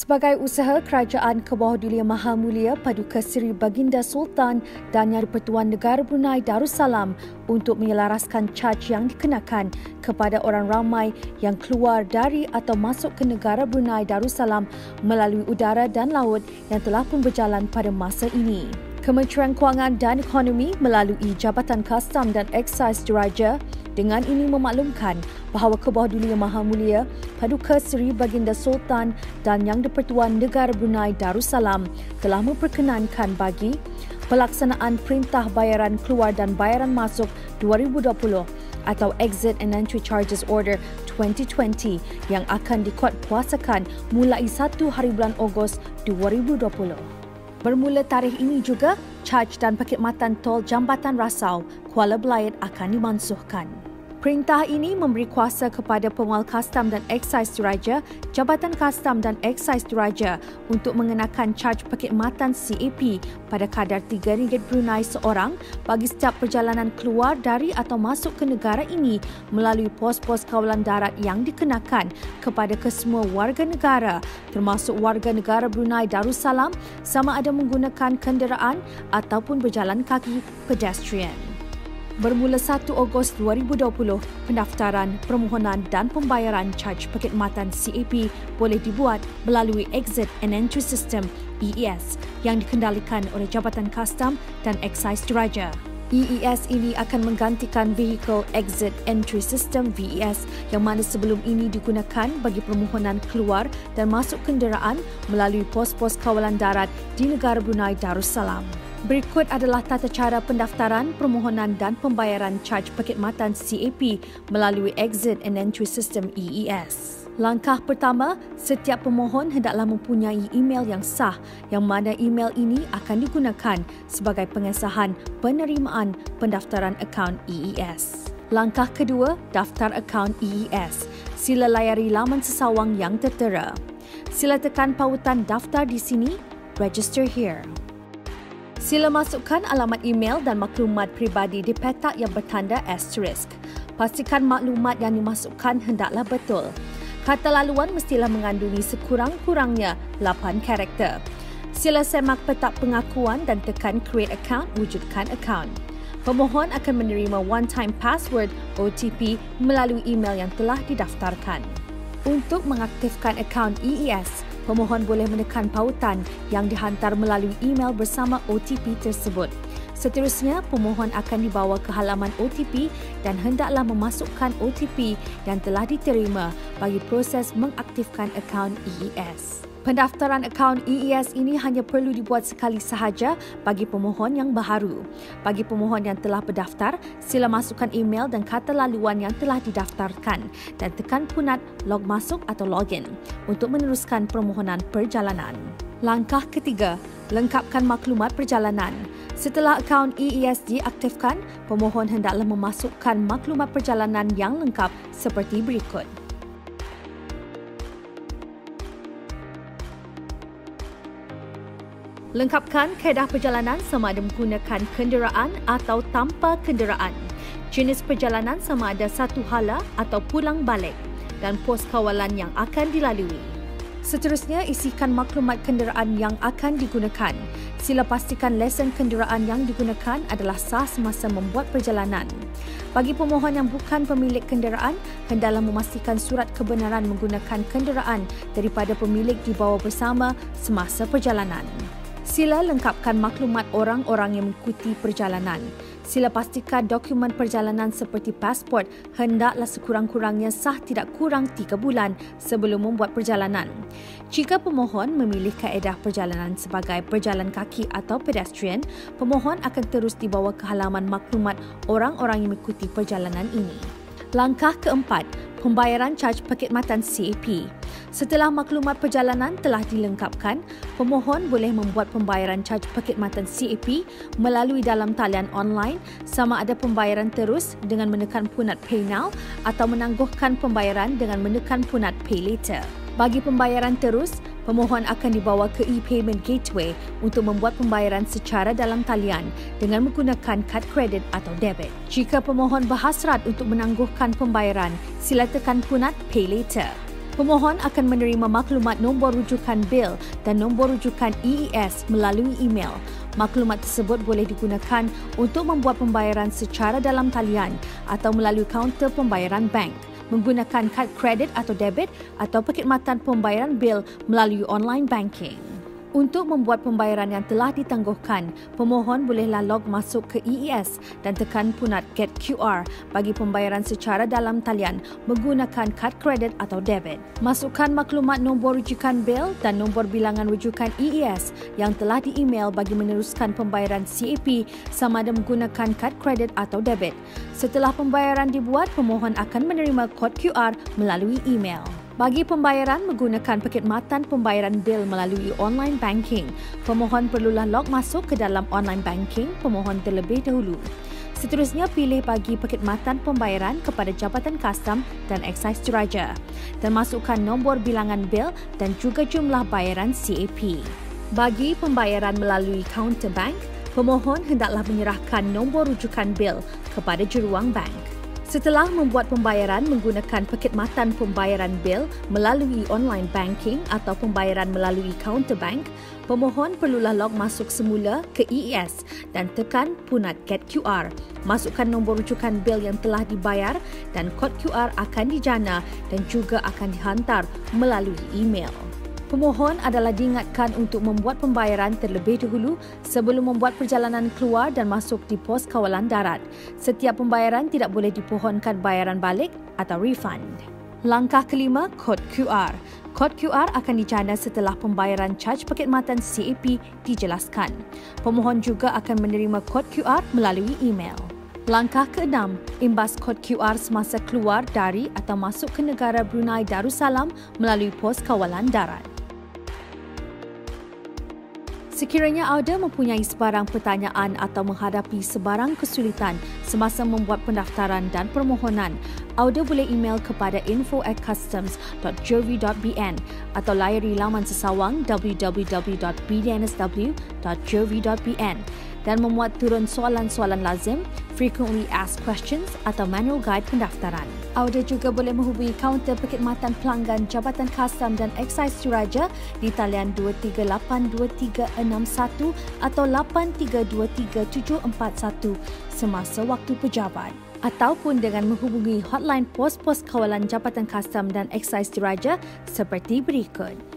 Sebagai usaha Kerajaan Kebawahdulian Maha Mulia Paduka Seri Baginda Sultan dan Yang di-Pertuan Negara Brunei Darussalam untuk menyelaraskan caj yang dikenakan kepada orang ramai yang keluar dari atau masuk ke negara Brunei Darussalam melalui udara dan laut yang telah pun berjalan pada masa ini. Kementerian Kewangan dan Ekonomi melalui Jabatan Kastam dan Eksais Diraja dengan ini memaklumkan bahawa Kebawahdulian Maha Mulia Paduka Seri Baginda Sultan dan Yang di-Pertuan Negara Brunei Darussalam telah memperkenankan bagi pelaksanaan Perintah Bayaran Keluar dan Bayaran Masuk 2020 atau Exit and Entry Charges Order 2020 yang akan dikuatkuasakan mulai 1 hari bulan Ogos 2020. Bermula tarikh ini juga, caj dan perkhidmatan tol Jambatan Rasau Kuala Belait akan dimansuhkan. Perintah ini memberi kuasa kepada Pengual Kastam dan Eksais Diraja, Jabatan Kastam dan Eksais Diraja untuk mengenakan caj perkhidmatan CAP pada kadar RM3 Brunei seorang bagi setiap perjalanan keluar dari atau masuk ke negara ini melalui pos-pos kawalan darat yang dikenakan kepada kesemua warga negara termasuk warga negara Brunei Darussalam sama ada menggunakan kenderaan ataupun berjalan kaki pedestrian. Bermula 1 Ogos 2020, pendaftaran, permohonan dan pembayaran caj perkhidmatan CAP boleh dibuat melalui Exit and Entry System EES yang dikendalikan oleh Jabatan Kastam dan Eksais Diraja. EES ini akan menggantikan Vehicle Exit Entry System VES yang mana sebelum ini digunakan bagi permohonan keluar dan masuk kenderaan melalui pos-pos kawalan darat di negara Brunei Darussalam. Berikut adalah tata cara pendaftaran, permohonan dan pembayaran caj perkhidmatan CAP melalui Exit and Entry System EES. Langkah pertama, setiap pemohon hendaklah mempunyai email yang sah yang mana email ini akan digunakan sebagai pengesahan penerimaan pendaftaran akaun EES. Langkah kedua, daftar akaun EES. Sila layari laman sesawang yang tertera. Sila tekan pautan daftar di sini, register here. Sila masukkan alamat email dan maklumat peribadi di petak yang bertanda asterisk. Pastikan maklumat yang dimasukkan hendaklah betul. Kata laluan mestilah mengandungi sekurang-kurangnya 8 karakter. Sila semak petak pengakuan dan tekan create account, wujudkan akaun. Pemohon akan menerima one-time password OTP melalui email yang telah didaftarkan. Untuk mengaktifkan akaun EES, pemohon boleh menekan pautan yang dihantar melalui email bersama OTP tersebut. Seterusnya, pemohon akan dibawa ke halaman OTP dan hendaklah memasukkan OTP yang telah diterima bagi proses mengaktifkan akaun EES. Pendaftaran akaun EES ini hanya perlu dibuat sekali sahaja bagi pemohon yang baharu. Bagi pemohon yang telah berdaftar, sila masukkan email dan kata laluan yang telah didaftarkan dan tekan punat log masuk atau login untuk meneruskan permohonan perjalanan. Langkah ketiga, lengkapkan maklumat perjalanan. Setelah akaun EES diaktifkan, pemohon hendaklah memasukkan maklumat perjalanan yang lengkap seperti berikut. Lengkapkan kaedah perjalanan sama ada menggunakan kenderaan atau tanpa kenderaan. Jenis perjalanan sama ada satu hala atau pulang balik dan pos kawalan yang akan dilalui. Seterusnya, isikan maklumat kenderaan yang akan digunakan. Sila pastikan lesen kenderaan yang digunakan adalah sah semasa membuat perjalanan. Bagi pemohon yang bukan pemilik kenderaan, hendaklah memastikan surat kebenaran menggunakan kenderaan daripada pemilik dibawa bersama semasa perjalanan. Sila lengkapkan maklumat orang-orang yang mengikuti perjalanan. Sila pastikan dokumen perjalanan seperti pasport hendaklah sekurang-kurangnya sah tidak kurang 3 bulan sebelum membuat perjalanan. Jika pemohon memilih kaedah perjalanan sebagai berjalan kaki atau pedestrian, pemohon akan terus dibawa ke halaman maklumat orang-orang yang mengikuti perjalanan ini. Langkah keempat, pembayaran caj perkhidmatan CAP. Setelah maklumat perjalanan telah dilengkapkan, pemohon boleh membuat pembayaran caj perkhidmatan CAP melalui dalam talian online sama ada pembayaran terus dengan menekan punat Pay Now atau menangguhkan pembayaran dengan menekan punat Pay Later. Bagi pembayaran terus, pemohon akan dibawa ke e-payment gateway untuk membuat pembayaran secara dalam talian dengan menggunakan kad kredit atau debit. Jika pemohon berhasrat untuk menangguhkan pembayaran, sila tekan punat Pay Later. Pemohon akan menerima maklumat nombor rujukan bil dan nombor rujukan EES melalui email. Maklumat tersebut boleh digunakan untuk membuat pembayaran secara dalam talian atau melalui kaunter pembayaran bank, menggunakan kad kredit atau debit atau perkhidmatan pembayaran bil melalui online banking. Untuk membuat pembayaran yang telah ditangguhkan, pemohon bolehlah log masuk ke EES dan tekan punat Get QR bagi pembayaran secara dalam talian menggunakan kad kredit atau debit. Masukkan maklumat nombor rujukan bil dan nombor bilangan rujukan EES yang telah di-email bagi meneruskan pembayaran CAP sama ada menggunakan kad kredit atau debit. Setelah pembayaran dibuat, pemohon akan menerima kod QR melalui email. Bagi pembayaran menggunakan perkhidmatan pembayaran bil melalui online banking, pemohon perlulah log masuk ke dalam online banking pemohon terlebih dahulu. Seterusnya, pilih bagi perkhidmatan pembayaran kepada Jabatan Kastam dan Eksais Diraja dan masukkan nombor bilangan bil dan juga jumlah bayaran CAP. Bagi pembayaran melalui kaunter bank, pemohon hendaklah menyerahkan nombor rujukan bil kepada juruang bank. Setelah membuat pembayaran menggunakan perkhidmatan pembayaran bil melalui online banking atau pembayaran melalui kaunter bank, pemohon perlulah log masuk semula ke EES dan tekan punat Get QR. Masukkan nombor rujukan bil yang telah dibayar dan kod QR akan dijana dan juga akan dihantar melalui email. Pemohon adalah diingatkan untuk membuat pembayaran terlebih dahulu sebelum membuat perjalanan keluar dan masuk di pos kawalan darat. Setiap pembayaran tidak boleh dipohonkan bayaran balik atau refund. Langkah kelima, kod QR. Kod QR akan dijana setelah pembayaran caj perkhidmatan CAP dijelaskan. Pemohon juga akan menerima kod QR melalui email. Langkah keenam, imbas kod QR semasa keluar dari atau masuk ke negara Brunei Darussalam melalui pos kawalan darat. Sekiranya anda mempunyai sebarang pertanyaan atau menghadapi sebarang kesulitan semasa membuat pendaftaran dan permohonan, anda boleh email kepada info@customs.gov.bn atau layari laman sesawang www.bdnsw.gov.bn dan memuat turun soalan-soalan lazim, frequently asked questions atau manual guide pendaftaran. Anda juga boleh menghubungi kaunter perkhidmatan pelanggan Jabatan Kastam dan Eksais Diraja di talian 238231 atau 832371 semasa waktu pejabat. Ataupun dengan menghubungi hotline pos-pos kawalan Jabatan Kastam dan Eksais Diraja seperti berikut.